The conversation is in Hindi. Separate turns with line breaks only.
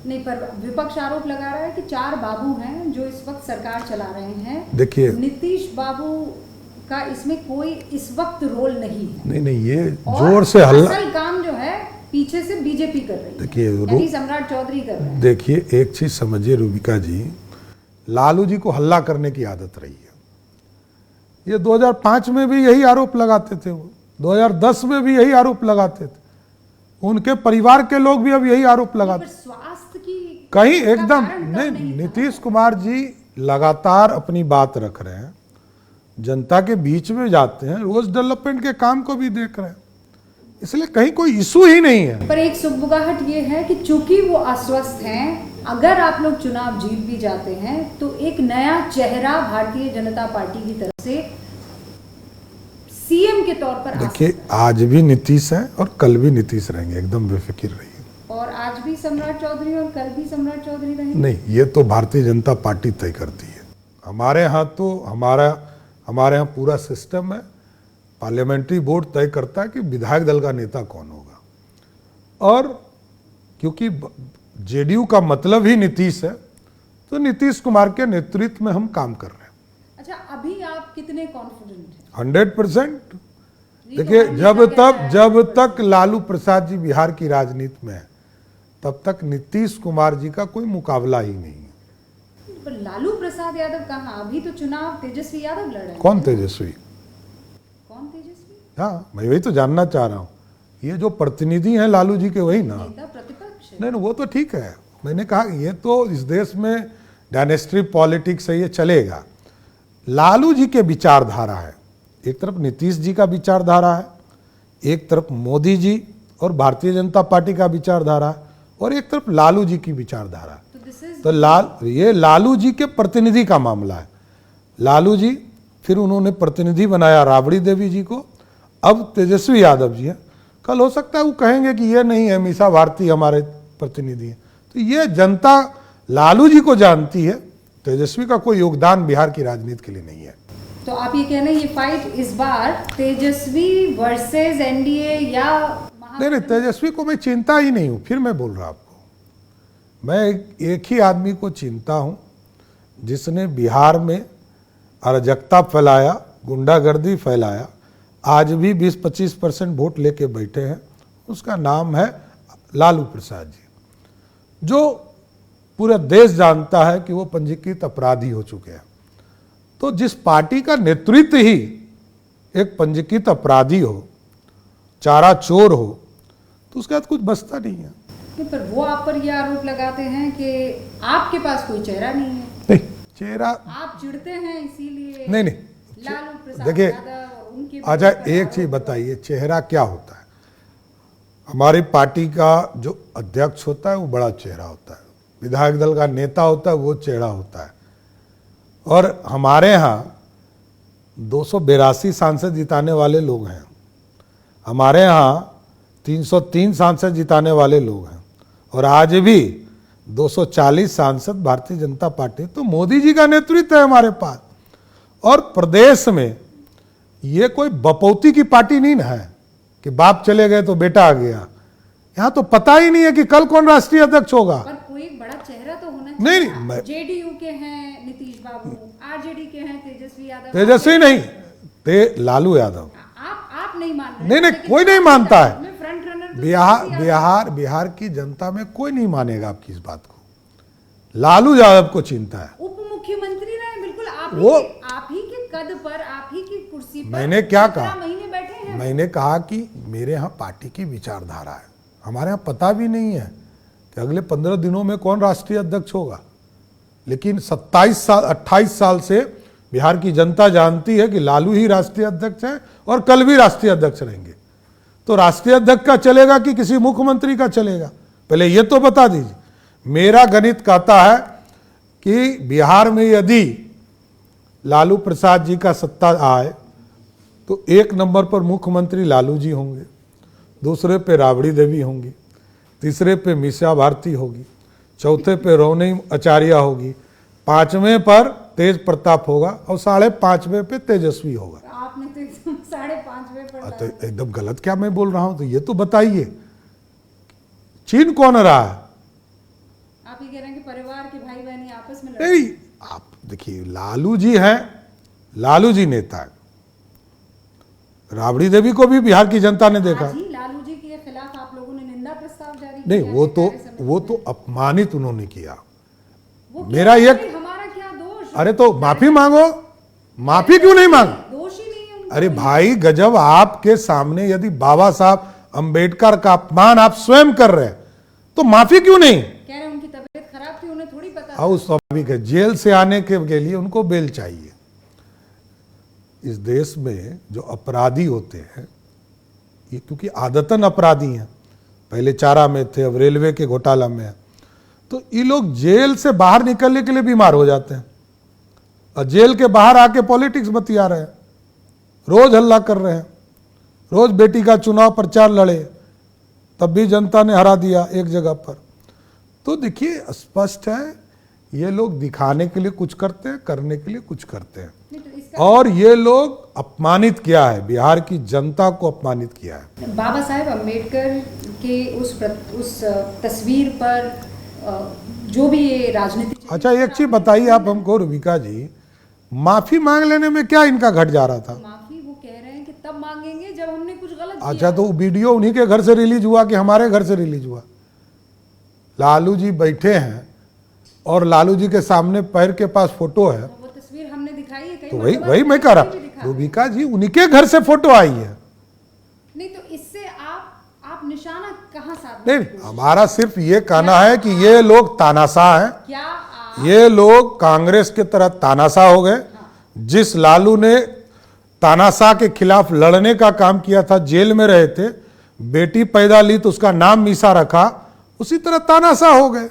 नहीं, पर विपक्ष आरोप लगा रहा है कि 4 बाबू हैं जो इस वक्त सरकार चला रहे हैं।
देखिए,
नीतीश बाबू का इसमें कोई इस वक्त रोल नहीं है।
नहीं, ये जोर से हल्ला,
असल काम जो है पीछे से बीजेपी कर रही है।
देखिए,
सम्राट चौधरी कर रहे हैं।
देखिए, एक चीज समझिए रूबिका जी, लालू जी को हल्ला करने की आदत रही है। ये 2005 में भी यही आरोप लगाते थे, वो 2010 में भी यही आरोप लगाते थे, उनके परिवार के लोग भी अब यही आरोप लगाते।
स्वास्थ्य की
कहीं एकदम नहीं, नीतीश कुमार जी लगातार अपनी बात रख रहे हैं, जनता के बीच में जाते हैं, रोज डेवलपमेंट के काम को भी देख रहे हैं, इसलिए कहीं कोई इशू ही नहीं है।
पर एक सुगबुगाहट ये है कि चूंकि वो आश्वस्त हैं, अगर आप लोग चुनाव जीत भी जाते हैं तो एक नया चेहरा भारतीय जनता पार्टी की तरफ से सीएम के तौर पर।
देखिए, आज भी नीतीश है और कल भी नीतीश रहेंगे, एकदम बेफिक्र रहिए।
और आज भी सम्राट चौधरी और कल भी सम्राट चौधरी रहेंगे।
नहीं, ये तो भारतीय जनता पार्टी तय करती है। हमारे यहाँ तो हमारे यहाँ पूरा सिस्टम है, पार्लियामेंट्री बोर्ड तय करता है कि विधायक दल का नेता कौन होगा, और क्योंकि जेडीयू का मतलब ही नीतीश है, तो नीतीश कुमार के नेतृत्व में हम काम कर रहे हैं।
अच्छा, अभी आप कितने कॉन्फिडेंट हैं?
100%। देखिए, जब तक लालू प्रसाद जी बिहार की राजनीति में है, तब तक नीतीश कुमार जी का कोई मुकाबला ही नहीं है।
पर लालू प्रसाद यादव कहाँ? अभी तो चुनाव तेजस्वी यादव लड़ रहे हैं।
कौन तेजस्वी? हाँ, मैं वही तो जानना चाह रहा हूँ। ये जो प्रतिनिधि हैं लालू जी के, वही ना?
प्रतिपक्ष।
नहीं, वो तो ठीक है। मैंने कहा ये तो इस देश में डायनेस्टी पॉलिटिक्स है, ये चलेगा। लालू जी के विचारधारा है, एक तरफ नीतीश जी का विचारधारा है, एक तरफ मोदी जी और भारतीय जनता पार्टी का विचारधारा है, और एक तरफ लालू जी की विचारधारा है। तो ये लालू जी के प्रतिनिधि का मामला है। लालू जी, फिर उन्होंने प्रतिनिधि बनाया राबड़ी देवी जी को, अब तेजस्वी यादव जी हैं। कल हो सकता है वो कहेंगे कि ये नहीं है, मीसा भारती हमारे प्रतिनिधि हैं। तो ये जनता लालू जी को जानती है, तेजस्वी का कोई योगदान बिहार की राजनीति के लिए नहीं है।
तो आप ये कह रहे हैं ये फाइट इस बार तेजस्वी वर्सेस एनडीए या
नहीं, तेजस्वी को मैं चिंता ही नहीं हूँ। फिर मैं बोल रहा आपको, मैं एक ही आदमी को चिंता हूँ जिसने बिहार में अराजकता फैलाया, गुंडागर्दी फैलाया, आज भी 20-25% वोट लेके बैठे हैं। उसका नाम है लालू प्रसाद जी, जो पूरा देश जानता है कि वो पंजीकृत अपराधी हो चुके हैं। तो जिस पार्टी का नेतृत्व ही एक पंजीकृत अपराधी हो, चारा चोर हो, तो उसके बाद कुछ बचता नहीं है।
पर वो आप पर यह आरोप लगाते हैं कि आपके पास कोई चेहरा नहीं है।
नहीं, चेहरा
आप चिढ़ते हैं इसीलिए।
नहीं,
लालू प्रसाद
देखिए,
यादव उनके।
अच्छा एक चीज बताइए, चेहरा क्या होता है? हमारी पार्टी का जो अध्यक्ष होता है वो बड़ा चेहरा होता है, विधायक दल का नेता होता है वो चेहरा होता है, और हमारे यहाँ 282 सांसद जिताने वाले लोग हैं, हमारे यहाँ 303 सांसद जिताने वाले लोग हैं, और आज भी 240 सांसद भारतीय जनता पार्टी। तो मोदी जी का नेतृत्व है हमारे पास, और प्रदेश में ये कोई बपौती की पार्टी नहीं ना है कि बाप चले गए तो बेटा आ गया। यहाँ तो पता ही नहीं है कि कल कौन राष्ट्रीय अध्यक्ष होगा।
पर कोई बड़ा चेहरा तो होना चाहिए।
नहीं,
जेडीयू के हैं नीतीश बाबू, आरजेडी के हैं तेजस्वी यादव।
तेजस्वी नहीं, लालू यादव।
आप नहीं मान रहे?
नहीं, कोई नहीं मानता है।
फ्रंट रनर
बिहार की जनता में कोई नहीं मानेगा आपकी इस बात को। लालू यादव को चिंता है।
उप मुख्यमंत्री रहे, बिल्कुल आप ही के कद पर, आप ही की कुर्सी पर।
मैंने क्या कहा?
महीने बैठे हैं।
मैंने कहा कि मेरे यहाँ पार्टी की विचारधारा है, हमारे यहाँ पता भी नहीं है कि अगले 15 दिनों में कौन राष्ट्रीय अध्यक्ष होगा, लेकिन 28 साल से बिहार की जनता जानती है कि लालू ही राष्ट्रीय अध्यक्ष हैं और कल भी राष्ट्रीय अध्यक्ष रहेंगे। तो राष्ट्रीय अध्यक्ष का चलेगा कि किसी मुख्यमंत्री का चलेगा, पहले ये तो बता दीजिए। मेरा गणित कहता है कि बिहार में यदि लालू प्रसाद जी का सत्ता आए तो 1 नंबर पर मुख्यमंत्री लालू जी होंगे, दूसरे पे राबड़ी देवी होंगी, तीसरे पे मीसा भारती होगी, चौथे पे रोहिणी आचार्य होगी, 5वें पर तेज प्रताप होगा, और 5.5वें पे तेजस्वी होगा।
आपने तो एकदम 5.5वें पर
तो एकदम गलत क्या मैं बोल रहा हूं? तो ये तो बताइए, चीन कौन रहा है?
आप ये कह रहे हैं कि परिवार के भाई बहन आपस में लड़
नहीं, आप देखिए लालू जी हैं, लालू जी नेता है। राबड़ी देवी को भी बिहार की जनता ने देखा।
आज ही लालू जी के खिलाफ आप लोगों ने निंदा प्रस्ताव जारी
नहीं,
किया
वो
है
तो
कार्य समिति
वो
में।
तो अपमानित उन्होंने किया।
वो
मेरा
क्या
ये-
हमारा क्या दोष?
अरे तो माफी मांगो, माफी क्यों नहीं मांग?
दोष ही नहीं है उनका।
अरे भाई गजब, आपके सामने यदि बाबा साहब अंबेडकर का अपमान आप स्वयं कर रहे हैं तो माफी क्यों नहीं?
कह रहे हैं उनकी तबीयत खराब थी, उन्हें थोड़ी पता था।
और स्वाभाविक है, जेल से आने के लिए उनको बेल चाहिए। इस देश में जो अपराधी होते हैं, ये क्योंकि आदतन अपराधी हैं, पहले चारा में थे, अब रेलवे के घोटाला में है, तो ये लोग जेल से बाहर निकलने के लिए बीमार हो जाते हैं और जेल के बाहर आके पॉलिटिक्स बतिया रहे हैं, रोज हल्ला कर रहे हैं, रोज बेटी का चुनाव प्रचार लड़े, तब भी जनता ने हरा दिया एक जगह पर। तो देखिए स्पष्ट है, ये लोग दिखाने के लिए कुछ करते हैं, करने के लिए कुछ करते हैं,
नहीं तो इसका
और ये लोग अपमानित किया है, बिहार की जनता को अपमानित किया है।
बाबा साहेब अम्बेडकर के उस तस्वीर पर जो भी ये राजनीति
अच्छा एक चीज बताइए आप हमको रुबिका जी, माफी मांग लेने में क्या इनका घट जा रहा था?
माफी वो कह रहे हैं कि तब मांगेंगे जब हमने कुछ गलत किया।
अच्छा तो वीडियो उन्हीं के घर से रिलीज हुआ कि हमारे घर से रिलीज हुआ? लालू जी बैठे हैं और लालू जी के सामने पैर के पास फोटो है,
वो तस्वीर हमने दिखाई है कई
तो वही
मरतबा
वही मैं कह
भी
रहा,
दिखा।
रुबिका जी उन्हीं के घर से फोटो आई है।
नहीं तो इससे आप निशाना कहाँ साध
नहीं, हमारा सिर्फ ये कहना है कि ये लोग तानाशाह हैं,
क्या
ये लोग कांग्रेस के तरह तानाशाह हो गए। जिस लालू ने तानाशाह के खिलाफ लड़ने का काम किया था, जेल में रहे थे, बेटी पैदा ली तो उसका नाम मीसा रखा, उसी तरह तानाशाह हो गए।